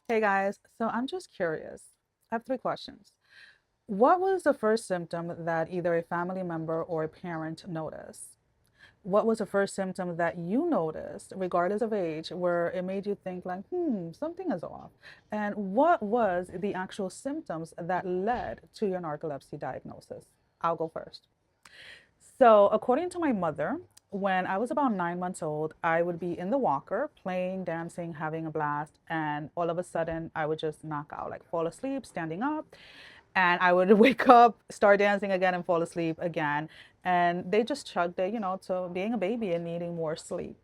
Hey guys, so I'm just curious. I have three questions. What was the first symptom that either a family member or a parent noticed? What was the first symptom that you noticed, regardless of age, where it made you think like, something is off? And what was the actual symptoms that led to your narcolepsy diagnosis? I'll go first. So, according to my mother, when I was about 9 months old, I would be in the walker playing, dancing, having a blast, and all of a sudden I would just knock out, like fall asleep, standing up, and I would wake up, start dancing again, and fall asleep again. And they just chugged it, to being a baby and needing more sleep.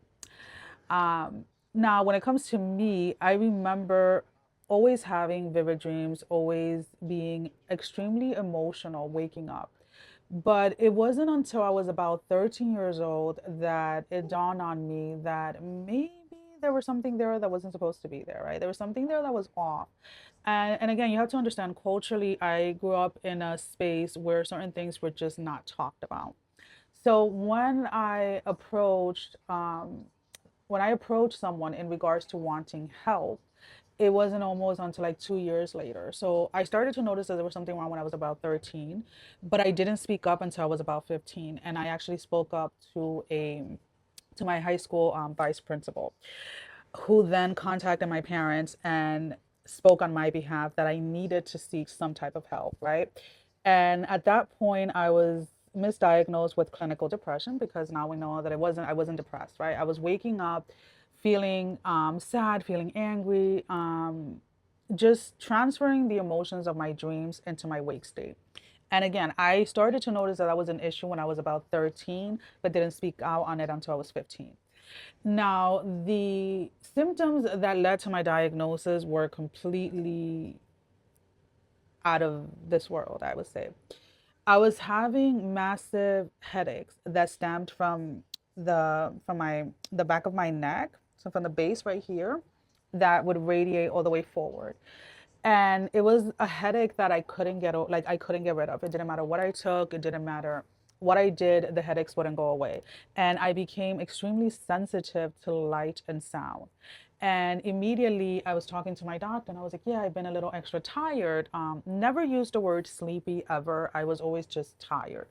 Um, Now, when it comes to me, I remember always having vivid dreams, always being extremely emotional waking up. But it wasn't until I was about 13 years old that it dawned on me that maybe there was something there that wasn't supposed to be there, right? There was something there that was off. And again, you have to understand culturally, I grew up in a space where certain things were just not talked about. So when I approached someone in regards to wanting help, it wasn't almost until like 2 years later. So I started to notice that there was something wrong when I was about 13, but I didn't speak up until I was about 15. And I actually spoke up to my high school vice principal, who then contacted my parents and spoke on my behalf that I needed to seek some type of help, right? And at that point, I was misdiagnosed with clinical depression because now we know that I wasn't depressed, right? I was waking up feeling sad, feeling angry, just transferring the emotions of my dreams into my wake state. And again, I started to notice that that was an issue when I was about 13, but didn't speak out on it until I was 15. Now, the symptoms that led to my diagnosis were completely out of this world, I would say. I was having massive headaches that stemmed from the back of my neck, so from the base right here, that would radiate all the way forward. And it was a headache that I couldn't get rid of. It didn't matter what I took, it didn't matter what I did, the headaches wouldn't go away. And I became extremely sensitive to light and sound. And immediately I was talking to my doctor and I was like, yeah, I've been a little extra tired. Never used the word sleepy ever. I was always just tired.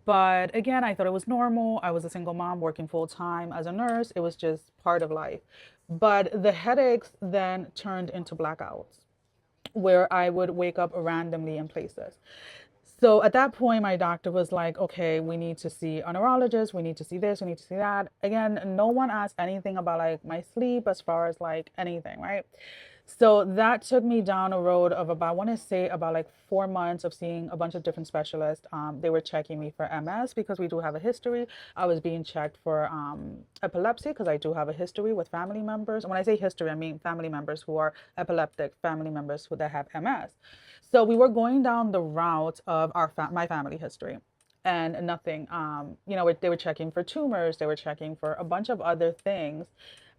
But again, I thought it was normal. I was a single mom working full time as a nurse. It was just part of life. But the headaches then turned into blackouts where I would wake up randomly in places. So at that point, my doctor was like, okay, we need to see a neurologist. We need to see this. We need to see that. Again, no one asked anything about like my sleep as far as like anything, right? So that took me down a road of about, I want to say about like 4 months of seeing a bunch of different specialists. They were checking me for MS because we do have a history. I was being checked for epilepsy because I do have a history with family members. And when I say history, I mean family members who are epileptic, family members who that have MS. So we were going down the route of my family history and nothing. They were checking for tumors, they were checking for a bunch of other things.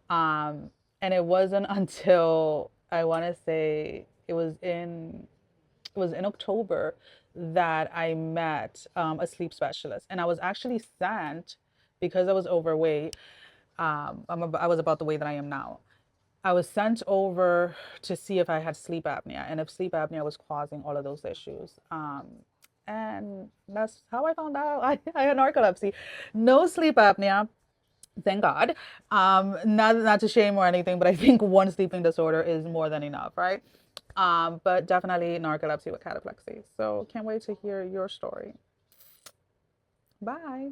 And it wasn't until I want to say it was in October that I met a sleep specialist, and I was actually sent because I was overweight. I was about the weight that I am now. I was sent over to see if I had sleep apnea and if sleep apnea was causing all of those issues. And that's how I found out I had narcolepsy. No sleep apnea, thank God. Not to shame or anything, but I think one sleeping disorder is more than enough, right? But definitely narcolepsy with cataplexy. So can't wait to hear your story. Bye.